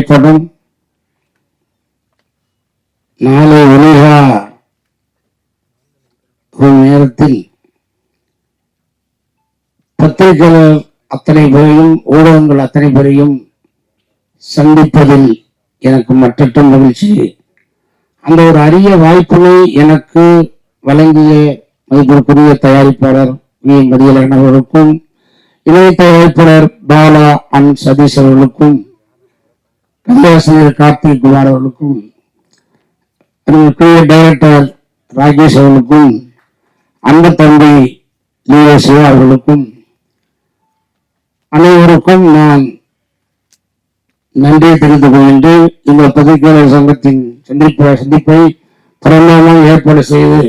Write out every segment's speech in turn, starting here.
திரைப்படம் நாளை ஒளிகா ஒரு நேரத்தில் பத்திரிகையாளர் அத்தனை பேரையும் ஊடகங்கள் அத்தனை பேரையும் சந்திப்பதில் எனக்கு மற்றற்ற மகிழ்ச்சி. அந்த ஒரு அரிய வாய்ப்பினை எனக்கு வழங்கிய மதிப்பிற்குரிய தயாரிப்பாளர் வி மதியழகன் அவர்களுக்கும், இணை தயாரிப்பாளர் பாலா அன் சதீஷ் அவர்களுக்கும், கதையாசிரியர் கார்த்திக் குமார் அவர்களுக்கும், டைரக்டர் ராகேஷ் அவர்களுக்கும், அன்பு தம்பி சிவா அவர்களுக்கும் அனைவருக்கும் நான் நன்றியை தெரிவித்துக் கொள்கின்றேன். இந்த பத்திரிகையாளர் சங்கத்தின் சந்திப்பை பிரமாணமாக ஏற்பாடு செய்து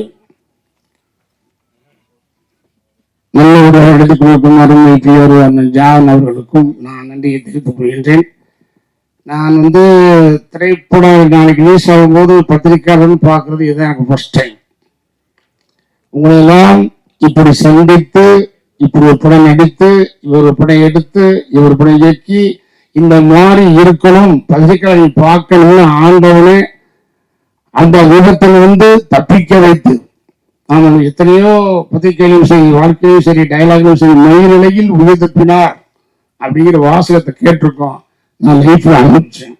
நல்ல ஒரு எடுத்துக் கொடுக்கும் அருமைக்கு அண்ணன் ஜான் அவர்களுக்கும் நான் நன்றியை தெரிவித்துக் கொள்கின்றேன். நான் திரைப்படம் நாளைக்கு ரிலீஸ் ஆகும்போது பத்திரிகையாளர்னு பார்க்கறது இதுதான் எனக்கு ஃபர்ஸ்ட் டைம். உங்களெல்லாம் இப்படி சந்தித்து, இப்படி ஒரு படம் நடித்து, இவர் ஒரு படம் எடுத்து, இவர் படம் இயக்கி, இந்த மாதிரி இருக்கணும், பத்திரிகையாளர் பார்க்கணும்னு ஆண்டவனே அந்த விபத்தில் தப்பிக்க வைத்து, நாம எத்தனையோ பத்திரிகையிலும் சரி, வாழ்க்கையும் சரி, டயலாகும் சரி, மயிரிழையில் உயிர் தப்பினார் அப்படிங்கிற வாசகத்தை கேட்டிருக்கோம். நான் லைஃப்ல அனுப்பிச்சேன்.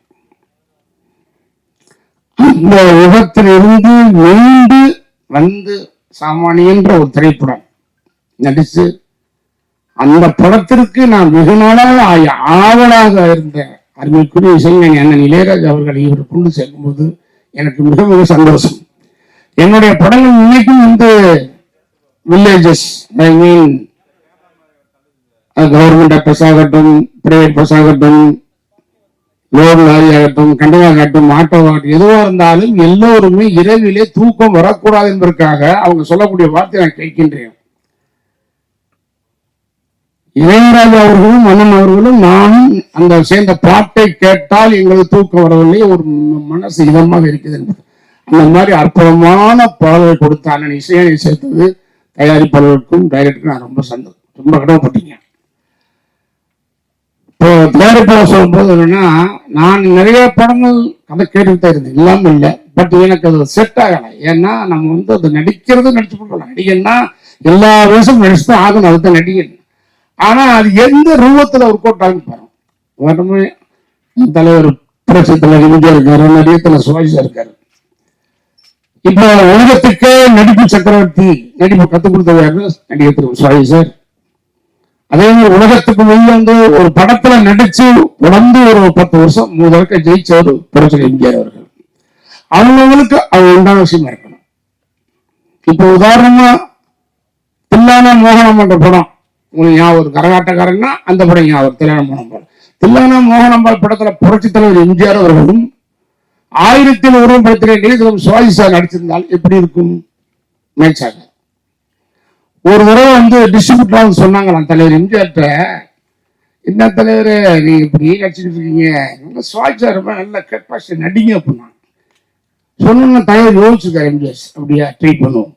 அந்த விபத்திலிருந்து மீண்டு வந்து சாமானியன்ற ஒரு திரைப்படம் நடிச்சு, அந்த படத்திற்கு நான் வெகு நாளாக ஆவலாக இருந்த அருமைக்குரிய இசைஞானி அண்ணன் இளையராஜா அவர்கள் இவர் கொண்டு சேர்க்கும்போது எனக்கு மிக மிக சந்தோஷம். என்னுடைய படங்கள் இன்னைக்கும் வில்லேஜஸ், ஐ மீன் கவர்மெண்ட் பஸ் ஆகட்டும், பிரைவேட் பஸ் ஆகட்டும், லோடு லாரி ஆகட்டும், கண்டனாகட்டும், ஆட்டோ ஆகட்டும், எதுவாக இருந்தாலும் எல்லோருமே இரவிலே தூக்கம் வரக்கூடாது என்பதற்காக அவங்க சொல்லக்கூடிய வார்த்தை நான் கேட்கின்றேன். இளையராஜா அவர்களும் மன்னன் அவர்களும் நானும் அந்த சேர்ந்த பாட்டை கேட்டால் எங்களுக்கு தூக்கம் வரவில்லை, ஒரு மனசு இதமாக இருக்குது என்பது. அந்த மாதிரி அற்புதமான பாடலை கொடுத்த அண்ணன் இசையை சேர்த்தது தயாரிப்பாளர்களுக்கும் டைரக்டருக்கும் நான் ரொம்ப கடமைப்பட்டீங்க. இப்போ தயாரிப்பாளர் சொல்லும்போது என்னன்னா, நான் நிறைய படங்கள் கதை கேட்டுக்கிட்டே தான் இருந்தேன், இல்லாமல் இல்லை. பட் எனக்கு அது செட் ஆகலை. ஏன்னா நம்ம அது நடிக்கிறது நடிச்சு கொடுக்கலாம். நடிகன்னா எல்லா வயசும் நடிச்சுதான் ஆகணும், அதுதான் நடிகன். ஆனா அது எந்த ரூபத்துல ஒர்க் அவுட் ஆகும் பாருங்க. தலைவர் புரட்சி தலைவர் இந்தியா இருக்காரு, நடிகத்துல சுவாஜா இருக்காரு. இப்ப உலகத்துக்கே நடிப்பு சக்கரவர்த்தி நடிப்பு கத்துக் கொடுத்தவர் நடிகர் சுவாஜி சார். அதே மாதிரி உலகத்துக்கு வெளியே ஒரு படத்துல நடிச்சு உடந்து ஒரு 10 வருஷம் முதலுக்கு ஜெயிச்சவர் புரட்சி எம்ஜிஆர் அவர்கள். அவங்களுக்கு அது உண்டான விஷயமா இருக்கணும். இப்ப உதாரணமா தில்லானா மோகனம் என்ற படம் உங்களுக்கு ஞாபகம், கரகாட்டக்காரன்னா அந்த படம் ஞாபகம், தில்லானா மோகனம்பாள். தில்லானா மோகனம்பாள் படத்துல புரட்சி தலைவர் எம்ஜிஆர் அவர்களும் 1001 படத்திலே சுவாஜி சார் நடிச்சிருந்தால் எப்படி இருக்கும்? மேட்சாக ஒரு தடவை டிஸ்ட்ரிபியூட்டர் சொன்னாங்களாம் தலைவர் எம்ஜிஆர்ட்ட, என்ன தலைவர் நீங்க இப்படி நடிச்சுட்டு இருக்கீங்க, சுவாஜி சார் ரொம்ப நல்ல கெப்பாசிட்டி நடிங்க அப்படின்னா சொன்ன தலைவர் யோசிச்சுக்கார் எம்ஜிஆர், அப்படியா ட்ரை பண்ணுவோம்.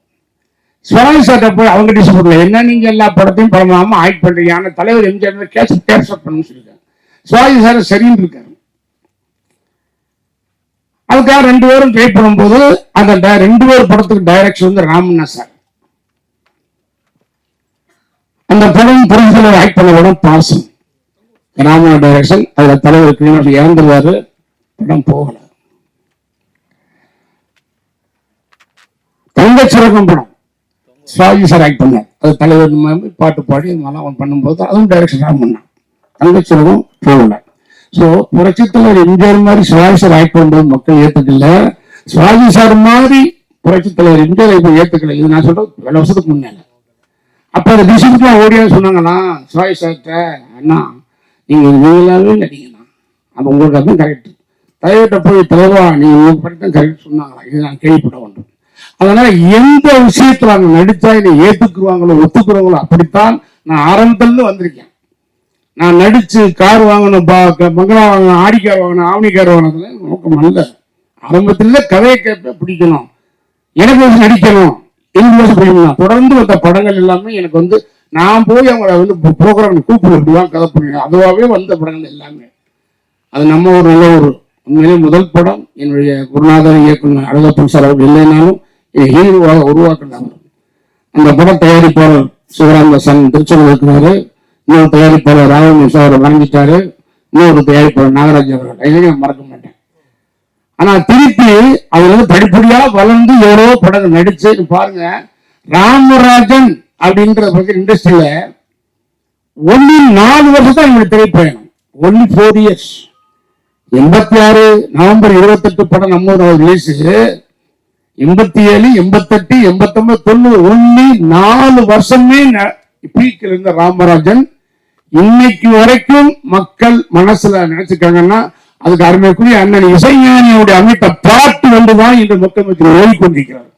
சுவாஜி சார்ட்ட போய் அவங்க டிஸ்ட்ரிபியூட்டர் என்ன நீங்க எல்லா படத்தையும் படமாம ஆக்ட் பண்றீங்க, ஆனா தலைவர் எம்ஜிஆர் கேப்சர் பண்ணணும்னு சொல்லியிருக்காங்க. சுவாஜி சார் சரின்னு இருக்காரு. அதுக்காக 2 பேரும் ட்ரை பண்ணும்போது அந்த 2 பேர் படத்துக்கு டைரக்ஷன் ராமண்ணா சார். அந்த படம் புரிஞ்சு ஆக்ட் பண்ண படம் பாசம், ராமண்ணா டைரக்ஷன். அதுல தலைவர் இறந்துருவாரு, படம் போகல. தங்கச்சிறகம் படம் சுவாஜி சார் ஆக்ட் பண்ணார். அது தலைவர் பாட்டு பாடி அவன் பண்ணும்போது அதுவும் டைரக்ஷன் ராமண்ணா. தங்கச்சிறகம் போகல. சோ புரட்சி தலைவர் எம்ஜிஆர் மாதிரி சுவாஜி சார் ஆக்ட் பண்ணும்போது மக்கள் ஏத்துக்கல, சுவாஜி சார் மாதிரி புரட்சி தலைவர் எம்ஜிஆர் இப்ப ஏத்துக்கல. இது நான் சொல்றது 7 வருஷத்துக்கு முன்னால. அப்ப அந்த டிஸ்ட்ரிபியூட்டர் ஓடியா சொன்னாங்கன்னா சுவாஜி சார்ட்ட, அண்ணா நீங்களாவே நடிங்கண்ணா, அது உங்களுக்கு அதுவும் கரெக்ட். தலைவர்கிட்ட போய் தலைவா நீங்க உங்களுக்கு படித்தான் கரெக்ட் சொன்னாங்களா, இது நான் கேள்விப்பட வேண்டும். அதனால எந்த விஷயத்துல அவங்க நடிச்சா இதை ஏத்துக்குருவாங்களோ ஒத்துக்குறவங்களோ அப்படித்தான் நான் ஆரம்பத்துல வந்திருக்கேன். நான் நடிச்சு கார் வாங்கணும், பங்களா வாங்கணும், ஆடி கார் வாங்கணும், ஆவணி கார் வாங்கினதுல நோக்கம் அல்ல. ஆரம்பத்துல கதையை கேட்ப பிடிக்கணும், எனக்கு நடிக்கணும், பிடிக்கணும். தொடர்ந்து வந்த படங்கள் எல்லாமே எனக்கு நான் போய் அவங்கள ப்ரோக்ராம் கூப்பிடுவான் கதை பண்ணுவேன், அதுவாகவே வந்த படங்கள் எல்லாமே. அது நம்ம ஒரு நல்ல ஒரு உண்மையிலே முதல் படம் என்னுடைய குருநாதர் இயக்குனர் அழகப்பன் சார் அவர் இல்லைனாலும் ஹீரோவாக உருவாக்குனாங்க. அந்த படம் தயாரிப்பாளர் சிவராமதாசன் திருச்செந்தூர் இருக்கிறாரு, இன்னொரு தயாரிப்பாளர் ராமகிருஷ்ணன் அவரை வழங்கிட்டாரு, இன்னொரு தயாரிப்பாளர் நாகராஜ் அவர்கள், எதையும் மறக்க மாட்டேன். ஆனா திருப்பி அதுல இருந்து படிப்படியா வளர்ந்து எவ்வளோ படங்கள் நடிச்சு பாருங்க. ராமராஜன் அப்படின்ற இண்டஸ்ட்ரியில ஒன்லி 4 வருஷம் தான் எங்களுக்கு திரைப்பயணம், ஒன்லி 4 years. 86 நவம்பர் 28 படம் நம்ம ரிலீஸ், 87, 88, 89, 90 ஒன்லி 4 வருஷமே பீக்கில் இருந்த ராமராஜன் இன்னைக்கு வரைக்கும் மக்கள் மனசுல நினைச்சுக்காங்கன்னா அதுக்கு அருமைக்குரிய அண்ணன் இசைஞானியுடைய அமைத்த பாட்டு வந்துதான் இன்று மக்கள் மத்தியில் ஓடிக்கொண்டிருக்கிறார்.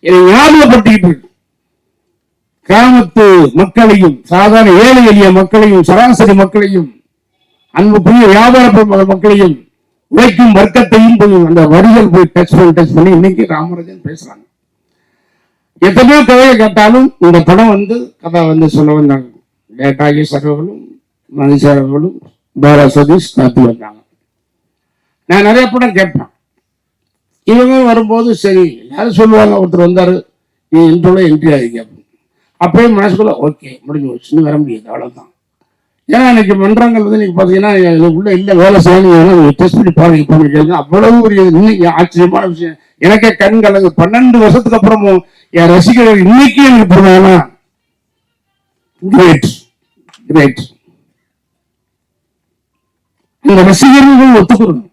இதை ஞாபகப்படுத்திக்கிட்டு இருக்கு. கிராமத்து மக்களையும் சாதாரண ஏழை எளிய மக்களையும் சராசரி மக்களையும் அன்புக்குரிய வியாபார மக்களையும் உழைக்கும் வர்க்கத்தையும் போய் அந்த வரிகள் போய் டச் பண்ணி இன்னைக்கு ராமராஜன் பேசுறாங்க. எத்தனையோ கதையை கேட்டாலும் இந்த படம் கதை சொல்ல வந்தாங்க. லேட்டாகி சகோகளும் மனுஷர்களும் பாரா சதீஷ் காத்து வந்தாங்க. நான் நிறைய படம் கேட்பேன். இவங்க வரும்போது சரி எல்லாரும் சொல்லுவாங்க, ஒருத்தர் வந்தாரு நீ இன்ட்ரோல என்ட்ரி ஆகி கேட்பேன். அப்பயே மனசுக்குள்ள ஓகே முடிஞ்சு வச்சுன்னு வர முடியாது, அவ்வளவுதான். ஏன்னா இன்னைக்கு மன்றங்கள் இன்னைக்கு பாத்தீங்கன்னா உள்ள இல்ல வேலை செய்யணும் டெஸ்ட் பண்ணி பாருங்க. அவ்வளவு ஒரு இன்னைக்கு ஆச்சரியமான விஷயம். எனக்கே கண் கலங்கு. 12 வருஷத்துக்கு அப்புறமும் என் ரசிகர்கள் இன்னைக்கு எனக்கு போனாங்கன்னா கிரேட் கிரேட். இந்த ரசிகர்கள் ஒத்துக்கணும்.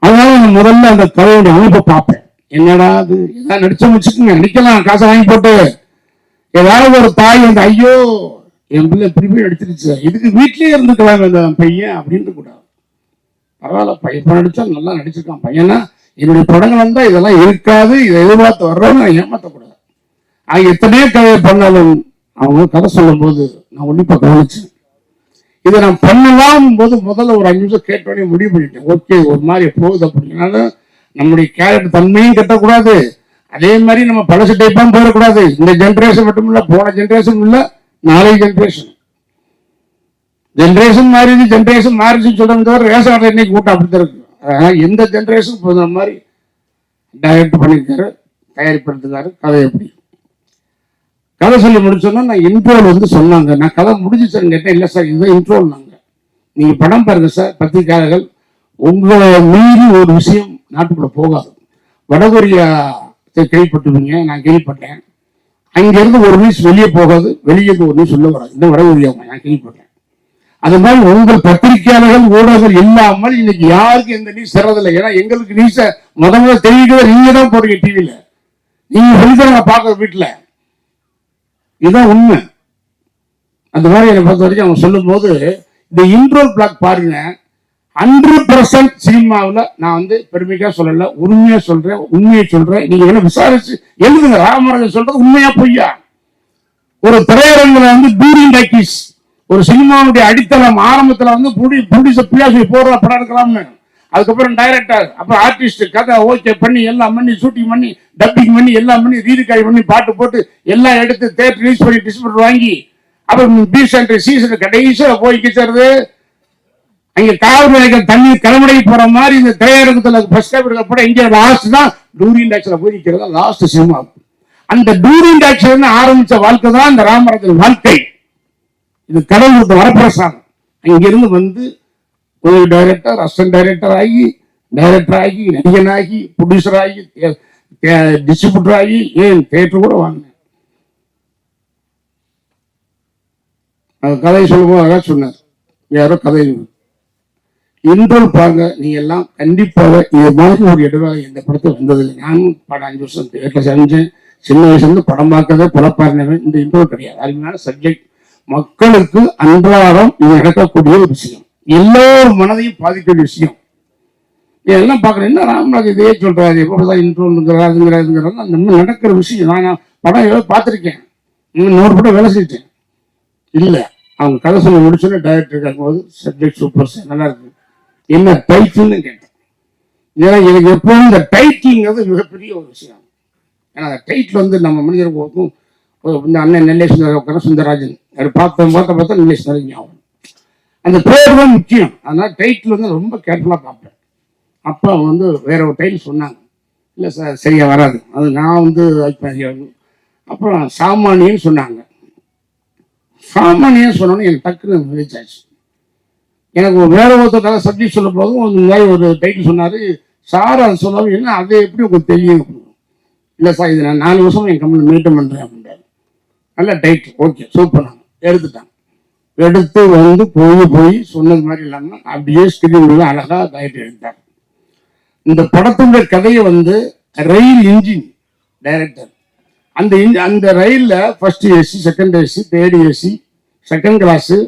அதனால நான் முதல்ல அந்த கதையோட அமைப்பை பார்ப்பேன். என்னடா அது ஏதாவது நடிச்ச முடிச்சுக்குங்க, நடிக்கலாம் காசை வாங்கி போட்டு. ஏதாவது ஒரு தாய் அந்த ஐயோ என் பிள்ளை திருப்பி நடிச்சிருச்சு, இதுக்கு வீட்லயே இருந்துக்கலாம் அந்த பையன் அப்படின்னு கூடாது. பரவாயில்ல பையன் நடிச்சா நல்லா நடிச்சிருக்கான் பையனா, என்னுடைய படங்கள் வந்தா இதெல்லாம் இருக்காது, இதை எதிர்பார்த்து வர்றவங்க நான் ஏமாற்றக்கூடாது. அவங்க எத்தனையோ கதையை பண்ணாலும் அவங்க கதை சொல்லும் போது நான் உன்னிப்பா கவனிச்சேன். இதை நான் பண்ணலாம் போது முதல்ல ஒரு 5 நிமிஷம் கேட்டோடனே முடிவு பண்ணிட்டேன். ஓகே ஒரு மாதிரி போகுது அப்படின்னால நம்முடைய கேரக்டர் தன்மையும் கட்டக்கூடாது, அதே மாதிரி நம்ம பழசு டைப்பாகவும் போயிடக்கூடாது. இந்த ஜென்ரேஷன் மட்டும் இல்ல, போன ஜென்ரேஷன் இல்ல, நாளைய ஜென்ரேஷன் மாறிது, ஜென்ரேஷன் மாறிச்சுன்னு சொல்றது தவிர ரேஷன் கார்டு இன்னைக்கு கூட்டம் அப்படித்தான் இருக்கு. எந்த ஜென்ரேஷன் போதுற மாதிரி டைரக்ட் பண்ணியிருக்காரு, தயாரிப்படுத்துக்காரு. கதை எப்படி கதை சொல்லி முடிச்சோன்னா நான் இன்ட்ரோல் சொன்னாங்க. நான் கதை முடிஞ்சு சார் கேட்டேன். இல்லை சார் இதுதான் இன்ட்ரோல். நாங்கள் நீங்க படம் பாருங்க சார், பத்திரிகையாளர்கள் உங்களை மீறி ஒரு விஷயம் நாட்டுக்குள்ள போகாது. வடகொரியா கேள்விப்பட்டுவீங்க, நான் கேள்விப்பட்டேன். அங்கிருந்து ஒரு நியூஸ் வெளியே போகாது, வெளியே ஒரு நியூஸ் உள்ள வராது. இந்த வடகொரியா நான் கேள்விப்பட்டேன். அது மாதிரி உங்கள் பத்திரிகையாளர்கள் ஊடகங்கள் இல்லாமல் இன்னைக்கு யாருக்கு எந்த நியூஸ் தரதில்லை. ஏன்னா எங்களுக்கு நியூஸை முதல்ல தெரிவிக்கிற நீங்க தான் போறீங்க டிவியில, நீங்க சொல்லிதான் பார்க்க வீட்டுல. இதுதான் உண்மை. அந்த மாதிரி என்னை பொறுத்த வரைக்கும் அவங்க சொல்லும் போது இந்த இன்ட்ரோல் பிளாக் பாருங்க. 100% சினிமாவில் நான் பெருமைக்கா சொல்லல, உண்மையா சொல்றேன், உண்மையை சொல்றேன். நீங்க என்ன விசாரிச்சு எழுதுங்க. ராமராஜன் சொல்றது உண்மையா பொய்யா? ஒரு திரையரங்குல டூரிங் டாக்கீஸ் ஒரு சினிமாவுடைய அடித்தளம் ஆரம்பத்துல ப்ரொடியூசர் பியாசி போடுற படம் எடுக்கலாம்னு, அதுக்கப்புறம் டைரக்டர், அப்புறம் ஆர்டிஸ்ட் கதை ஓகே பண்ணி எல்லாம் பண்ணி ஷூட்டிங் பண்ணி டப்பிங் பண்ணி எல்லாம் பண்ணி ரீரிகாய் பண்ணி பாட்டு போட்டு எல்லாம் எடுத்து தேட்டர் ரிலீஸ் பண்ணி டிஸ்ட்ரிபியூட்டர் வாங்கி அப்புறம் பி சென்டர் சி சென்டர் கடைசியா போய் கிச்சறது. அங்க காவல் தண்ணீர் கலமடை போற மாதிரி இந்த திரையரங்கத்துல பஸ் படம் இங்க லாஸ்ட் தான் டூரிங் டாக்ஸ்ல போய் நிற்கிறது லாஸ்ட் சினிமா. அந்த டூரிங் டாக்ஸ்ல ஆரம்பிச்ச வாழ்க்கை தான் இந்த ராமராஜன் வாழ்க்கை. இது கடவுளுக்கு வரப்பிரசாதம். அங்கிருந்து ஒரு டைரக்டர், அசிஸ்டன்ட் டைரக்டர் ஆகி, டைரக்டர் ஆகி, நடிகன் ஆகி, ப்ரொடியூசர் ஆகி, டிஸ்ட்ரிபியூட்டர் ஆகி, ஏன் தியேட்டர் கூட வாங்கினேன். கதை சொல்லும்போது அதான் சொன்னார், யாரோ கதை இன்ட்ரோல் பாருங்க. நீங்க எல்லாம் கண்டிப்பாக இது மாதிரி ஒரு இடமாக எந்த படத்தை வந்ததில்லை. நானும் படம் 5 வருஷம் தியேட்டர் செஞ்சேன். சின்ன வயசுல படம் பார்க்கறதே புலப்பாருனவன். இந்த இன்ட்ரோல் கிடையாது. அருமையான சப்ஜெக்ட், மக்களுக்கு அன்றாடம் இது நடக்கக்கூடிய ஒரு விஷயம், எல்லோரும் மனதையும் பாதிக்கக்கூடிய விஷயம். இதெல்லாம் பார்க்குறேன். என்ன ராமராஜ் இதே சொல்றாரு, எப்பதான் இன்ட்ரோலுங்கிறாருங்கிறாருங்கிறது அந்த மாதிரி நடக்கிற விஷயம். நான் படம் எவ்வளோ பார்த்துருக்கேன், 100 படம் வேலை செஞ்சேன். இல்லை அவங்க கதை சொல்லி முடிச்சோன்னே டைரக்டர் கேட்கும்போது சப்ஜெக்ட் சூப்பர் சார் நல்லா இருக்கு, என்ன டைட்டில்னு கேட்டேன். ஏன்னா எனக்கு எப்பவும் இந்த டைட்டில்ங்கிறது மிகப்பெரிய ஒரு விஷயம். ஏன்னா அந்த டைட்டில் நம்ம மனிதர்களுக்கும் இந்த அண்ணன் நெல்லை சுந்தர சுந்தரராஜன் பார்த்தா நெல்லை சுந்தரராஜன் ஞாபகம். அந்த பேர் தான் முக்கியம். அதனால டைட்டில் வந்து ரொம்ப கேர்ஃபுல்லாக பார்ப்பேன். அப்போ வந்து வேற ஒரு டைட்டில் சொன்னாங்க, இல்லை சார் சரியா வராது, அது நான் வந்து அப்புறம் சாமானியன்னு சொன்னாங்க. சாமானியன்னு சொன்னோன்னு எனக்கு டக்குன்னு விழிச்சாச்சு. எனக்கு வேற ஒருத்தர் சப்ஜெக்ட் சொல்லும் போதும் இந்த மாதிரி ஒரு டைட்டில் சொன்னார். சார் அதை சொல்லவும் என்ன அதை எப்படி உங்களுக்கு தெரியும்? இல்லை சார் இது நான் 4 வருஷம் என் கம்பெனி மெயின்டைன் பண்ணுறேன் அப்படின்றாரு. நல்ல டைட்டில், ஓகே சூப்பர். நான் எடுத்துட்டான். எடுத்து வந்து போய் சொன்னது மாதிரி இல்லாமல் அப்படியே ஸ்கிரீன் அழகாக டைட்டில் எடுத்தார். இந்த படத்துடைய கதையை வந்து ரயில் இன்ஜின் டைரக்டர், அந்த ரயிலில் first AC, second AC, third AC, second class,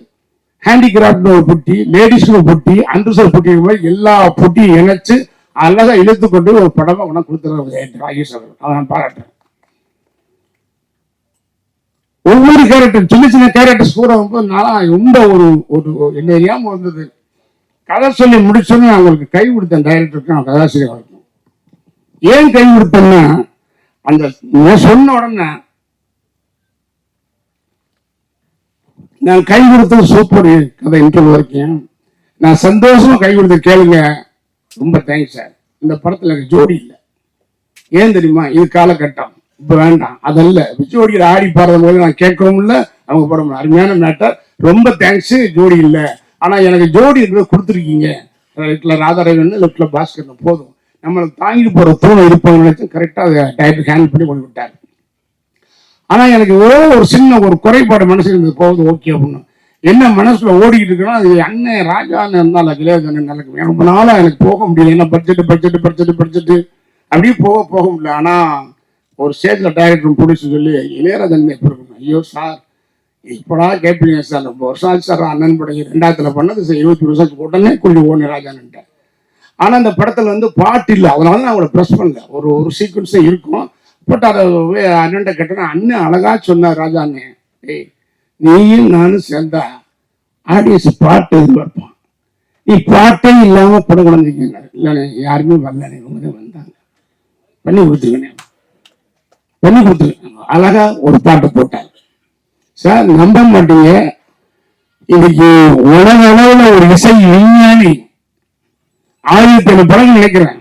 handicraft ஒரு பொட்டி, லேடிஸ்க்கு ஒரு பொட்டி, அண்டர்சர் பொட்டி, எல்லா பொட்டியும் இணைச்சு அழகா இழுத்து கொண்டு ஒரு படமா உனக்கு கொடுத்துருக்க ராகேஷ் அவர்கள். அதை நான் பாராட்டுறேன். ஒவ்வொரு கேரக்டர், சின்ன சின்ன கேரக்டர்ஸ் கூட நான் ரொம்ப ஒரு என்ன தெரியாம வந்தது. கதை சொல்லி முடிச்சோன்னு நான் உங்களுக்கு கை கொடுத்தேன் டைரக்டருக்கு, நான் கதாசிரியர் இருக்கும். ஏன் கை கொடுத்தேன்னா, அந்த சொன்ன உடனே நான் கை கொடுத்தது சூப்பர் கதை இன்டர்வியூ வரைக்கும் நான் சந்தோஷமா கை கொடுத்து கேளுங்க, ரொம்ப தேங்க்ஸ் சார். இந்த படத்துல எனக்கு ஜோடி இல்லை. ஏன் தெரியுமா? இது காலகட்டம், இப்ப வேண்டாம், அதல்ல. ஜோடியில் ஆடி பாடுறது போது நான் கேட்கவும் இல்லை, அவங்க படம் அருமையான மேட்டர், ரொம்ப தேங்க்ஸ். ஜோடி இல்லை, ஆனா எனக்கு ஜோடி கொடுத்துருக்கீங்க. லெஃப்ட்ல ராதாரவன், லெஃப்ட்ல பாஸ்கர், போதும் நம்மளுக்கு தாங்கிட்டு போற தூணை இருப்பவங்க நினைச்சு கரெக்டா டைரக்டர் ஹேண்டில் பண்ணி கொண்டு விட்டார். ஆனா எனக்கு ஒரு சின்ன ஒரு குறைபாடு மனசுல இருந்தது, போகுது ஓகே அப்படின்னு. என்ன மனசுல ஓடிக்கிட்டு இருக்கணும், அது அண்ணன் ராஜான்னு இருந்தாலும் இளையராஜன் நடக்கும். ரொம்ப நாளா எனக்கு போக முடியல, என்ன பட்ஜெட்டு அப்படியே போக முடியல. ஆனா ஒரு ஸ்டேஜ்ல டைரக்டர் பிடிச்சி சொல்லி, இளையராஜன் எப்படி இருக்கும்? ஐயோ சார் இப்படா கேட்பீங்க சார், ரொம்ப வருஷம் ஆச்சு சார். அண்ணன் படம் 2000 பண்ணது சார், 20 வருஷத்துக்கு உடனே கொஞ்சம் ஓடுன ராஜான்ட்டேன். ஆனா அந்த படத்துல வந்து பாட்டு இல்லை, அதனால நான் அவங்களை ப்ரெஸ் பண்ணல. ஒரு சீக்வன்ஸே இருக்கும், பட் அதை அண்ணன் கேட்டேன்னா அண்ணன் அழகா சொன்னார், ராஜா அண்ணன், ஏய் நீயும் நானும் சேர்ந்தா ஆடியன்ஸ் பாட்டு எதிர்பார்ப்பான், நீ பாட்டே இல்லாம படம் குழந்தைங்க இல்லை யாருமே வரல, இவங்க வந்தாங்க, பண்ணி கொடுத்துருக்கேன். அழகா ஒரு பாட்டு போட்டாங்க சார். நம்ப மாட்டீங்க, இன்னைக்கு உலக அளவுல ஒரு இசை விஞ்ஞானி 1000 படங்கள் நினைக்கிறேன்.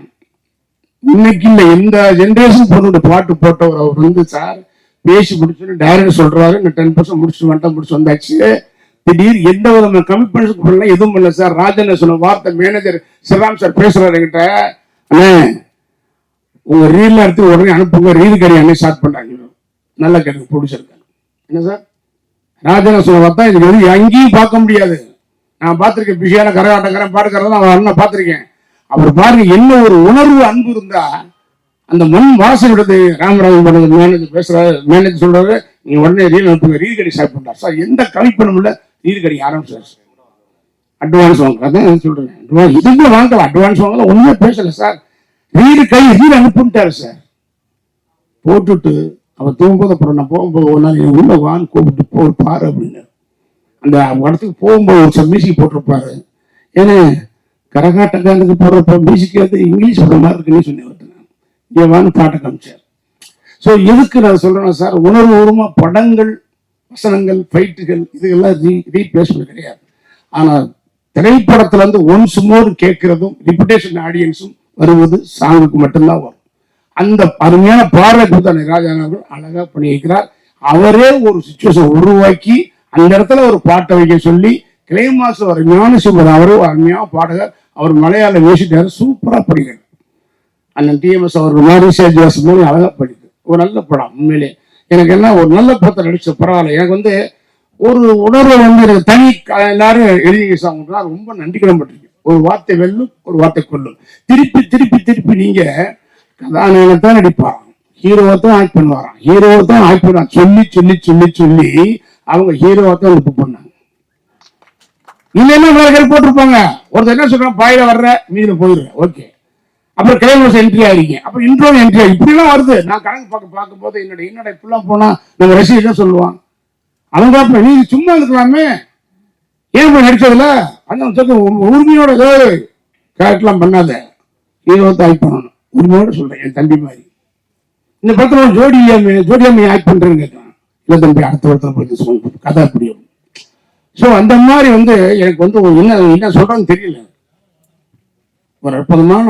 இன்னைக்கு இல்லை, இந்த ஜென்ரேஷன் பொண்ணோட பாட்டு போட்டவர் அவர் வந்து சார் பேசி முடிச்சுன்னு டைரக்டர் சொல்றாரு, இந்த 10% முடிச்சு வந்தாச்சு. திடீர் எந்த விதமான கமிட்மெண்ட்ஸ் பண்ணல, எதுவும் இல்லை சார். ராஜன் சொன்ன வார்த்தை, மேனேஜர் சிவராம் சார் பேசுறாரு என்கிட்ட, அண்ணே உங்க ரீல் எடுத்து உடனே அனுப்புங்க, ரீல் கடை அண்ணே ஸ்டார்ட் பண்றாங்க, நல்ல கடை பிடிச்சிருக்காங்க. என்ன சார் ராஜன் சொன்ன வார்த்தை, இது வந்து எங்கேயும் பார்க்க முடியாது. நான் பார்த்திருக்கேன், பிஸியான கரகாட்டக்காரன் பாடுக்கிறதா அவன் அண்ணன் பார்த்திருக்கேன். அவர் பாருங்க, என்ன ஒரு உணர்வு அன்பு இருந்தா அந்த மண் வாசம் விடுது. ராமராஜன் பண்ணது மேனேஜர் பேசுறாரு, மேனேஜர் சொல்றாரு, நீ உடனே ரீல் அனுப்புங்க, ரீல் கடை ஸ்டார்ட் பண்றாரு சார். எந்த கழிப்பணும் இல்லை, ரீல் கடை ஆரம்பிச்சார். அட்வான்ஸ் வாங்க, அதான் சொல்றேன், இதுக்கு வாங்கல, அட்வான்ஸ் வாங்கல, ஒண்ணுமே பேசல சார். Reel அனுப்பிட்டாரு sir. போட்டுட்டு அவர் தூங்கும்போது, அப்புறம் நான் போகும்போது ஒரு நாள் உள்ள வான்னு கூப்பிட்டு பாரு அப்படின்னு, அந்த இடத்துக்கு போகும்போது ஒரு மியூசிக் போட்டிருப்பாரு. ஏன்னா கரகாட்டக்காரனுக்கு போடுறப்ப மியூசிக் வந்து இங்கிலீஷ் போடுற மாதிரி இருக்குன்னு சொன்னேன், வான்னு பாட்டை காமிச்சார். ஸோ எதுக்கு நான் சொல்றேன்னா சார், உணர்வுபூர்வமா படங்கள், வசனங்கள், ஃபைட்டுகள் இதுக்கெல்லாம் ரீப்ளேஸ்மெண்ட் கிடையாது. ஆனா திரைப்படத்துல இருந்து ஒன்ஸ் மோர் கேட்கறதும் ரிப்பிட்டேஷன் ஆடியன்ஸும் வருவது சாங்குக்கு மட்டும்தான் வரும். அந்த அருமையான பார்வை கொடுத்த ராஜானவர்கள் அழகா பண்ணியிருக்கிறார். அவரே ஒரு சிச்சுவேஷன் உருவாக்கி அந்த இடத்துல ஒரு பாட்டை வைக்க சொல்லி, கிளைமாஸ் அருமையான சிம்மர், அவரும் அருமையான பாடகர், அவர் மலையாள வேசிட்டாரு, சூப்பரா படிக்கிறார். அண்ணன் டிஎம்எஸ் அவர்கள் மாதிரி அழகா படிக்குது. ஒரு நல்ல படம் உண்மையிலே. எனக்கு என்ன ஒரு நல்ல படத்தை நடிச்ச பரவாயில்ல. எனக்கு வந்து ஒரு உணர்வை வந்து எனக்கு தனி எல்லாரும் எழுதி சாப்பிட்டா ரொம்ப நன்றி கடன் பட்டிருக்கேன். ஒரு வார்த்தை வெல்லும், ஒரு வார்த்தை கொல்லும். திருப்பி திருப்பி திருப்பி நீங்க கதாநாயகத்தான் நடிப்பாராம், ஹீரோவைத்தான் ஆக்ட் பண்ணுவாராம், ஹீரோவைத்தான் ஆக்ட் பண்ணுவாங்க சொல்லி சொல்லி சொல்லி சொல்லி அவங்க ஹீரோவைத்தான் அனுப்ப பண்ணாங்க. இல்லைன்னா வேற போட்டிருப்பாங்க. ஒருத்தர் என்ன சொல்றான், பாயில வர்ற மீதில போயிடுற, ஓகே, அப்புறம் கிளைமேக்ஸ் என்ட்ரி ஆகிறீங்க, அப்புறம் இன்ட்ரோ என்ட்ரி ஆகி இப்படிலாம் வருது. நான் கணக்கு பார்க்கும் போது என்னடா இப்படிலாம் போனா நம்ம ரசிகர் தான் சொல்லுவான், அவங்க நீ சும்மா இருக்கலாமே, ஏன் போய் நடிச்சதுல அந்த உரிமையோட கேரக்டர்லாம் பண்ணாத, ஹீரோத்தை ஆக்ட் பண்ணணும், உரிமையோட சொல்றேன். என் தம்பி மாதிரி இந்த படத்துல ஒரு ஜோடியாமே ஆக்ட் பண்றேன்னு கேட்கலாம். இல்லை தம்பி, அடுத்த படத்துல கதை புரியும். ஸோ அந்த மாதிரி வந்து எனக்கு வந்து என்ன சொல்றேன்னு தெரியல. ஒரு அற்புதமான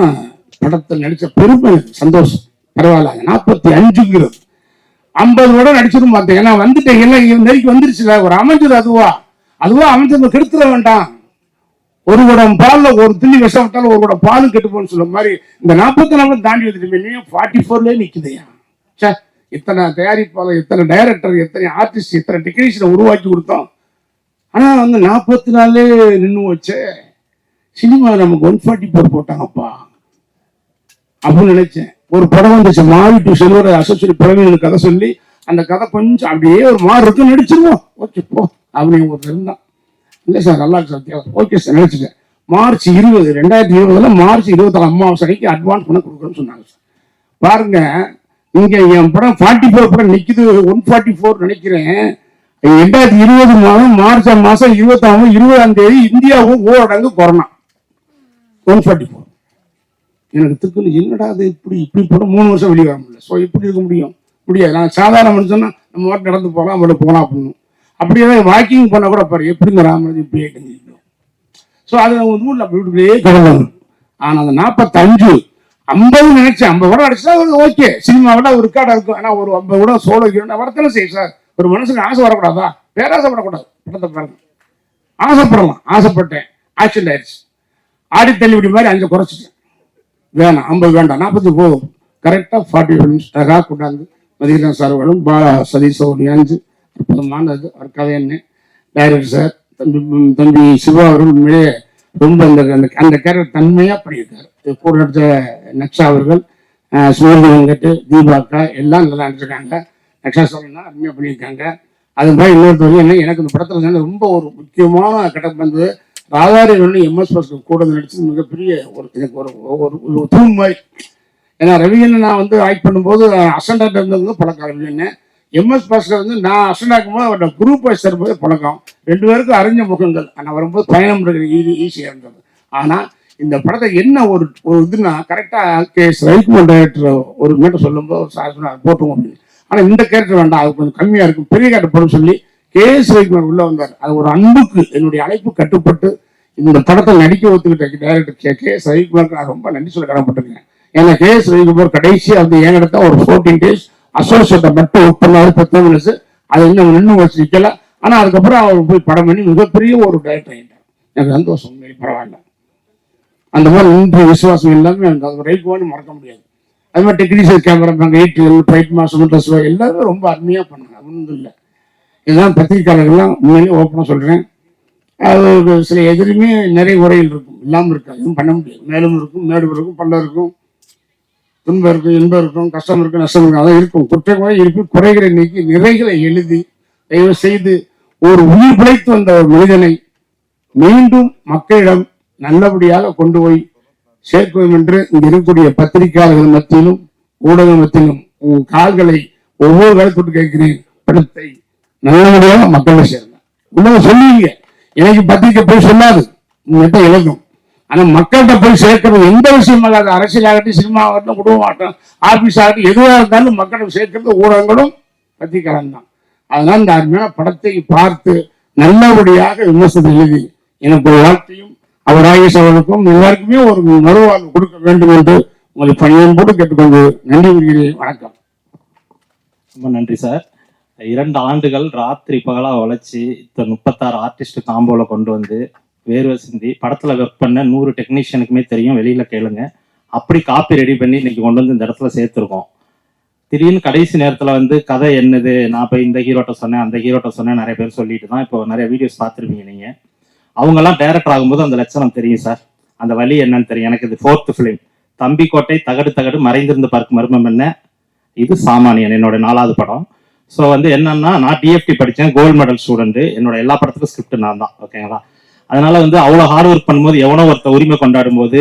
படத்தில் நடிச்ச பெருமை எனக்கு சந்தோஷம். பரவாயில்ல, 45ங்கிறது 50 கூட நடிச்சிடும் பார்த்தேன். ஏன்னா வந்துட்டேன், எல்லாம் நெருக்கி வந்துருச்சுல, ஒரு அமைஞ்சது அதுவா அமைஞ்சது கெடுத்துட வேண்டாம். ஒரு குடம் பால்ல ஒரு துள்ளி விஷம் விட்டாலும் ஒரு குடம் பாலும் கெட்டு போன்னு சொல்ல மாதிரி இந்த 44 தாண்டி வந்துட்டு 44லயே நிக்குதையா. இத்தனை தயாரிப்பாளர், இத்தனை டைரக்டர், எத்தனை ஆர்டிஸ்ட், இத்தனை டெக்னீஷியனை உருவாக்கி கொடுத்தோம். ஆனா வந்து 44 நின்று வச்சு சினிமா நமக்கு 144 போட்டாங்கப்பா அப்படின்னு நினைச்சேன். ஒரு படம் வந்துச்சு, மாவி டு செல்வர் அசோசியேட் பிரவீன் கதை சொல்லி, அந்த கதை கொஞ்சம் அப்படியே ஒரு மாதிரி இருக்கு, நடிச்சிருவோம் ஓகே போ அப்படின்னு ஒரு இருந்தான். இல்லை சார் நல்லா இருக்கு சார், ஓகே சார் நினைச்சிட்டேன். மார்ச் 20 2020 மார்ச் 26 அமாவாசை அன்னைக்கு அட்வான்ஸ் பண்ண கொடுக்குறேன்னு சொன்னாங்க சார். பாருங்க, இங்க என் படம் 44 படம் நிக்குது, 144 நினைக்கிறேன். 2020 மார்ச் மாசம் 20ஆம் தேதி இந்தியாவும் ஊரடங்கு கொரோனா 144. எனக்கு திக்குன்னு என்னடா அது இப்படி படம் 3 வருஷம் வெளியே வர முடியல. ஸோ இப்படி இருக்க முடியாது. நான் சாதாரண மனுஷன்னா நம்ம வாட்டி நடந்து போகலாம், அவளை போகலாம் அப்படின்னு. அப்படியே வாக்கிங் பண்ண கூட பாரு எப்படி இந்த ராமராஜ் இப்படி ஆயிட்டு. ஸோ அது ஊரில் அப்படியே கிடந்தாங்க. ஆனால் அந்த 45 50 நினைச்சேன். 50 கூட அடிச்சா ஓகே, சினிமாவில் ஒரு ரெக்கார்டாக இருக்கும். ஆனால் ஒரு 50 கூட சோழ வரத்தானே செய்யும் சார். ஒரு மனுஷனுக்கு ஆசை வரக்கூடாதா? பேராசைப்படக்கூடாது. படத்தை பாருங்க, ஆசைப்படலாம். ஆசைப்பட்டேன், ஆக்சிடென்ட் ஆயிடுச்சு. ஆடி தள்ளிபடி மாதிரி 5 குறைச்சிட்டேன். வேணாம் 50 வேண்டாம், 40 போதும். கரெக்டாக 40 நிமிஷம் கொண்டாந்து மதியம் சார்களும் பாலா சதீஷ் இணைஞ்சு அற்புதமானது அவர் கதை. என்ன டைரக்டர் சார் தம்பி சிவா அவர்கள் உண்மையிலே ரொம்ப அந்த கேரக்டர் தன்மையாக பண்ணியிருக்காரு. கூட நடித்த நக்ஷா அவர்கள், சுமந்தி வெங்கட், தீபாக்கா எல்லாம் நல்லா நடிச்சிருக்காங்க. நக்ஷா சார்னா அருமையாக பண்ணியிருக்காங்க. அது மாதிரி இன்னொருத்தவங்க என்ன, எனக்கு இந்த படத்தில் ரொம்ப ஒரு முக்கியமான கட்டம் வந்து ராதாரி எம்எஸ் பாஸ்கர் கூட நடிச்சு மிகப்பெரிய எனக்கு ஒரு தூண் மாதிரி. ஏன்னா ரவியன் நான் வந்து ஆக்ட் பண்ணும்போது அசண்டாக இருந்தது பழக்கம். ரவியன் எம்எஸ் பாஸ்கர் வந்து நான் அசண்டாக்கும் போது அவரோட குரூப் வைஸ் தரும்போது பழக்கம். 2 பேருக்கும் அறிஞ்ச முகங்கள். ஆனால் வரும்போது பயணம் ஈஸியாக இருந்தது. ஆனால் இந்த படத்தை என்ன ஒரு இதுனா கரெக்டாக கேஎஸ் ரவிக்குமார் டைரக்டர் ஒரு மீட்டர் சொல்லும்போது சார் சொன்னார் போட்டுவோம் அப்படின்னு. ஆனால் இந்த கேரக்டர் வேண்டாம், அது கொஞ்சம் கம்மியாக இருக்கும், பெரிய கேரக்டர் போட சொல்லி கேஎஸ் ரவிக்குமார் உள்ள வந்தார். அது ஒரு அன்புக்கு என்னுடைய அழைப்பு கட்டுப்பட்டு இந்த படத்தை நடிக்க ஒத்துக்கிட்ட டைரக்டர் கேஎஸ் ரவிக்குமாருக்கு நான் ரொம்ப நன்றி சொல்ல கடமைப்பட்டிருக்கேன். ஏன்னா கேஎஸ் ரவிக்குமார் கடைசியாக வந்து என்கிட்ட ஒரு 14 days அசோசியேட்டை மட்டும் ஒர்க் பண்ணாரு 10 minutes. அதை இன்னும் நின்று வச்சு நிற்கல. ஆனால் அதுக்கப்புறம் அவர் போய் படம் பண்ணி மிகப்பெரிய ஒரு டைரக்டர் ஆகிட்டார். எனக்கு சந்தோஷம், பரவாயில்ல. அந்த மாதிரி இன்று விசுவாசம் எல்லாமே அந்த ரவிக்குமார் மறக்க முடியாது. அது மாதிரி டெக்னீஷியன் கேமரா ஃபைட் மாஸ்டர் எல்லாருமே ரொம்ப அருமையாக பண்ணாங்க. ஒன்றும் இல்லை. இதுதான் பத்திரிகையாளர்கள்லாம் உண்மையிலேயே ஓப்பனாக சொல்கிறேன். அது சில எதிலுமே நிறைய உரைகள் இருக்கும், இல்லாமல் இருக்காது. எதுவும் பண்ண முடியாது. மேலும் இருக்கும், மேடு இருக்கும், பள்ளம் இருக்கும், துன்பம் இருக்கும், இன்பம் இருக்கும், கஷ்டம் இருக்கும், நஷ்டம் இருக்கும். அதான் இருக்கும். குற்றங்களை இருக்கும், குறைகளை நீக்கி நிறைகளை எழுதி தயவு செய்து ஒரு உயிர் பிழைத்து வந்த ஒரு மனிதனை மீண்டும் மக்களிடம் நல்லபடியாக கொண்டு போய் சேர்க்கும் என்று இங்கு இருக்கக்கூடிய பத்திரிகையாளர்கள் மத்தியிலும் ஊடக மத்தியிலும் உங்கள் கால்களை ஒவ்வொரு காலத்தோடு கேட்கிறேன். படத்தை நல்லபடியாக மக்களை சேர்ந்த உள்ள சொல்லுவீங்க. எனக்கு பத்திரிக்கை போய் சொல்லாது, உங்கள்கிட்ட இழக்கும். ஆனா மக்கள்கிட்ட போய் சேர்க்கிறது எந்த விஷயமாக, அது அரசியலாகட்டும், சினிமா ஆகட்டும், குடும்பம் ஆகட்டும், ஆபீஸ் ஆகட்டும், எதுவாக இருந்தாலும் மக்களிடம் சேர்க்கிறது ஊடகங்களும் பத்திரிகையாளர் தான். அதனால இந்த அருமையான படத்தை பார்த்து நல்லபடியாக விமர்சனம் எழுதி எனக்கு ஒரு வாழ்க்கையும் அவர் ஆகிய அவர்களுக்கும் எல்லாருக்குமே ஒரு மறுவாழ்வு கொடுக்க வேண்டும் என்று உங்களை பணியோடு கேட்டுக்கொண்டு நன்றி கூறுகிறேன். வணக்கம். ரொம்ப நன்றி சார். 2 ஆண்டுகள் ராத்திரி பகலா உழைச்சி 36 ஆர்டிஸ்ட் காம்போல கொண்டு வந்து வேர்வை சிந்தி படத்துல ஒர்க் பண்ண 100 டெக்னீஷியனுக்குமே தெரியும், வெளியில கேளுங்க. அப்படி காப்பி ரெடி பண்ணி இன்னைக்கு கொண்டு வந்து இந்த இடத்துல சேர்த்துருக்கோம். திடீர்னு கடைசி நேரத்துல வந்து கதை என்னது, நான் போய் இந்த ஹீரோட்ட சொன்னேன், அந்த ஹீரோட்ட சொன்னேன், நிறைய பேர் சொல்லிட்டு தான் இப்போ நிறைய வீடியோஸ் பார்த்துருப்பீங்க நீங்க. அவங்கெல்லாம் டைரக்டர் ஆகும்போது அந்த லட்சணம் தெரியும் சார், அந்த வழி என்னன்னு தெரியும். எனக்கு இது 4th ஃபிலிம். தம்பி கோட்டை, தகடு தகடு, மறைந்திருந்து பார்க்கும் மர்மம் என்ன, இது சாமானியன் என்னோட 4வது படம். ஸோ வந்து என்னன்னா, நான் டிஎஃப்டி படித்தேன், கோல்டு மெடல் ஸ்டூடெண்ட். என்னோட எல்லா படத்துக்கும் ஸ்கிரிப்ட் நான் தான், ஓகேங்களா. அதனால வந்து அவ்வளோ ஹார்ட் ஒர்க் பண்ணும்போது எவனோ ஒருத்த உரிமை கொண்டாடும் போது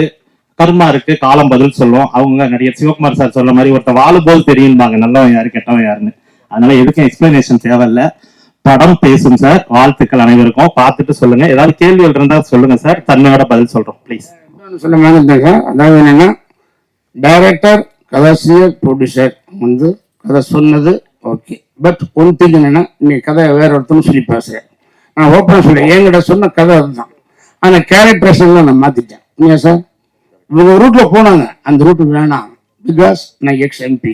கர்மா இருக்கு, காலம் பதில் சொல்லும். அவங்க நடிகர் சிவகுமார் சார் சொல்ல மாதிரி ஒருத்த வாழும் போது தெரியும்பாங்க நல்லவன் யாரு கெட்டவன் யாருன்னு. அதனால எதுக்கும் எக்ஸ்பிளனேஷன் தேவையில்லை, படம் பேசும் சார். வாழ்த்துக்கள் அனைவருக்கும். பார்த்துட்டு சொல்லுங்க, ஏதாவது கேள்விகள் இருந்தா சொல்லுங்க சார், தன்மையோட பதில் சொல்றோம் ப்ளீஸ். அதாவது என்னன்னா, டைரக்டர், கதாசிரியர், ப்ரொடியூசர் வந்து கதை சொன்னது ஓகே. பட் ஒன் திங் என்னன்னா, நீ கதை வேற ஒருத்தரும் சொல்லி பேசுறேன். நான் ஓப்பனாக சொல்றேன், என்கிட்ட சொன்ன கதை அதுதான். ஆனால் கேரக்டரைசேஷன் நான் மாத்திட்டேன். இல்லையா சார்? இவங்க ரூட்ல போனாங்க, அந்த ரூட் வேணாம். பிகாஸ் நான் எக்ஸ் எம்பி,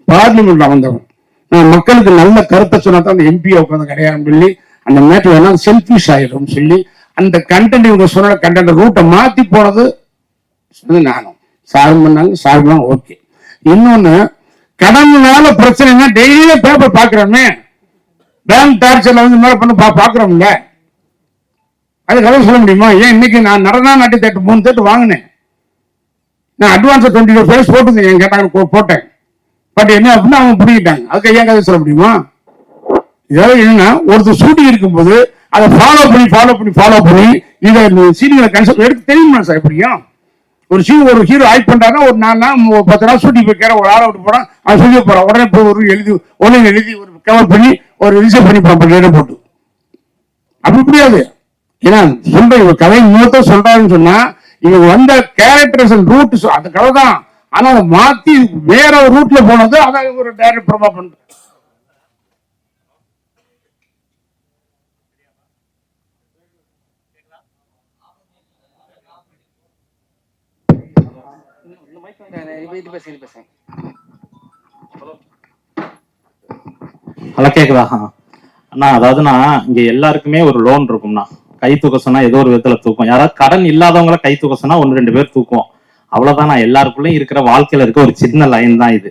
பார்லிமெண்ட்ல வந்தவன். நான் மக்களுக்கு நல்ல கருத்தை சொன்னா தான் அந்த எம்பியை உட்காந்து கிடையாதுன்னு சொல்லி அந்த மேட்டர் வேணா செல்ஃபிஷ் ஆயிடும் சொல்லி அந்த கண்டென்ட் இவங்க சொன்ன கண்டென்ட் ரூட்டை மாத்தி போனது நானும் சால்வ் பண்ணாங்க. சால்வ் பண்ணாங்க, ஓகே. இன்னொன்னு, கடனால பிரச்சனைனா டெய்லியும் பேப்பர் பாக்குறோமே, பேங்க் டார்ச்சர்ல வந்து மேல பண்ண பாக்குறோம்ல, அது கதை சொல்ல முடியுமா? ஏன் இன்னைக்கு நான் நடனா நாட்டி தேட்டு 3 தேட்டு வாங்கினேன். நான் அட்வான்ஸ் 25 போட்டு என் கேட்டாங்க போட்டேன். பட் என்ன அப்படின்னா அவங்க பிடிக்கிட்டாங்க. அதுக்கு ஏன் கதை சொல்ல முடியுமா? இதாவது என்னன்னா, ஒருத்தர் ஷூட்டிங் இருக்கும்போது அதை ஃபாலோ பண்ணி இதை சீனியரை கன்சல்ட் எடுத்து தெரியுமா சார்? எப்படியும் ஒரு ஹீரோ ஆக்ட் பண்றாங்கன்னா ஒரு 4 நாள் 10 நாள் ஷூட்டிங் போய் ஒரு ஆளை விட்டு போறான், அவன் சொல்லி போறான், உடனே போய் ஒரு எழுதி ஒரு கவர் பண்ணி ஒரு ரிசர்வ் பண்ணி போட்டு அப்படி முடியாது. ஏன்னா சொல்ற இவங்க கதை மூத்த சொல்றாருன்னு சொன்னா இவங்க வந்த கேரக்டர்ஸ் ரூட் அந்த கதை தான். ஆனா அதை மாத்தி வேற ஒரு ரூட்ல போனது அதான் ஒரு டைரக்ட் ப்ரொமோ பண்ற. ஹலோ, கேக்குதா அண்ணா? அதாவதுண்ணா, இங்க எல்லாருக்குமே ஒரு லோன் இருக்கும்ண்ணா. கை தூக்க சொன்னா ஏதோ ஒரு விதத்துல தூக்கும். யாராவது கடன் இல்லாதவங்கள கை தூக்க சொன்னா 1-2 பேர் தூக்குவோம். அவ்வளவுதான். நான் எல்லாருக்குள்ளயும் இருக்கிற வாழ்க்கையில இருக்க ஒரு சின்ன லைன் தான் இது.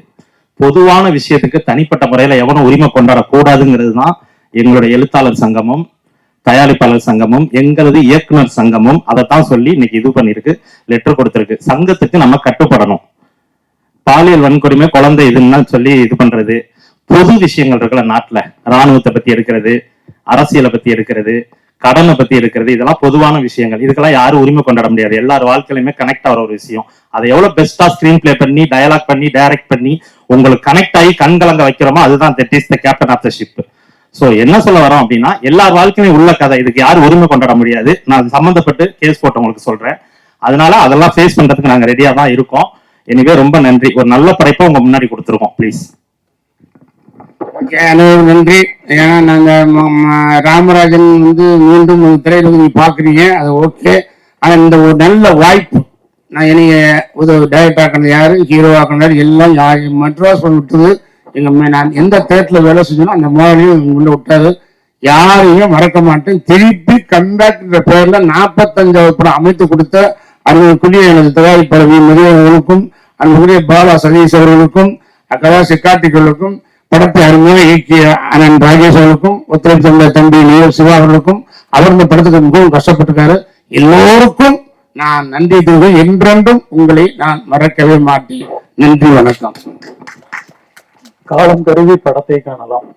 பொதுவான விஷயத்துக்கு தனிப்பட்ட முறையில எவனும் உரிமை கொண்டாடக்கூடாதுங்கிறது தான் எங்களுடைய எழுத்தாளர் சங்கமும் தயாரிப்பாளர் சங்கமும் எங்களது இயக்குனர் சங்கமும் அதைத்தான் சொல்லி இன்னைக்கு இது பண்ணிருக்கு, லெட்டர் கொடுத்திருக்கு. சங்கத்துக்கு நம்ம கட்டுப்படணும். பாலியல் வன்கொடுமை, குழந்தை இதுன்னு சொல்லி இது பண்றது, பொது விஷயங்கள் இருக்குல்ல நாட்டுல, ராணுவத்தை பத்தி எடுக்கிறது, அரசியலை பத்தி எடுக்கிறது, கடனை பத்தி எடுக்கிறது, இதெல்லாம் பொதுவான விஷயங்கள். இதுக்கெல்லாம் யாரும் உரிமை கொண்டாட முடியாது. எல்லார் வாழ்க்கையிலுமே கனெக்ட் ஆகிற ஒரு விஷயம். அதை எவ்வளவு பெஸ்டா ஸ்கிரீன் பிளே பண்ணி, டயலாக் பண்ணி, டைரக்ட் பண்ணி உங்களுக்கு கனெக்ட் ஆகி கண்கலங்க வைக்கிறோமோ அதுதான் that is the captain of the ship. So என்ன சொல்ல வரோம் அப்படின்னா, எல்லார் வாழ்க்கையிலும் உள்ள கதை. இதுக்கு யாரும் உரிமை கொண்டாட முடியாது. நான் சம்பந்தப்பட்டு கேஸ் போட்டவங்களுக்கு சொல்றேன். அதனால அதெல்லாம் ஃபேஸ் பண்றதுக்கு நாங்க ரெடியா தான் இருக்கோம். எனவே ரொம்ப நன்றி. ஒரு நல்ல படைப்பை உங்க முன்னாடி கொடுத்துருக்கோம். ப்ளீஸ். நன்றி. ஏன்னா நாங்க ராமராஜன் வந்து மீண்டும் திரையில நீங்க பாக்குறீங்க, அது ஓகே. ஆனா இந்த ஒரு நல்ல வாய்ப்பு, நான் என்னைய டைரக்டர் ஆக்கணும் யாரு, ஹீரோ ஆக்கணும் எல்லாம் மெட்ராஸ் விட்டது எங்க. நான் எந்த தேட்டர்ல வேலை செஞ்சோம் அந்த மாதிரியும் உள்ள விட்டாரு. யாரையும் மறக்க மாட்டேன். திருப்பி கண்டாக்டர் பேர்ல 45வது படம் அமைத்து கொடுத்த அன்புக்குரிய எனது தயாரிப்பாளர் முருகனுக்கும், அன்புக்குரிய பாலா சதீஷ் அவர்களுக்கும், அக்கா சிக்கார்த்திகளுக்கும், படத்தை அருமையாக இயக்கிய அண்ணன் ராஜேஷ் அவர்களுக்கும், ஒத்துழைப்பு தம்பி சிவா அவர்களுக்கும், அவர் இந்த படத்துக்கு மிகவும் கஷ்டப்பட்டிருக்காரு. எல்லோருக்கும் நான் நன்றி தெரிவித்து என்றென்றும் உங்களை நான் மறக்கவே மாட்டேன். நன்றி, வணக்கம். காலம் கருதி படத்தை காணலாம்.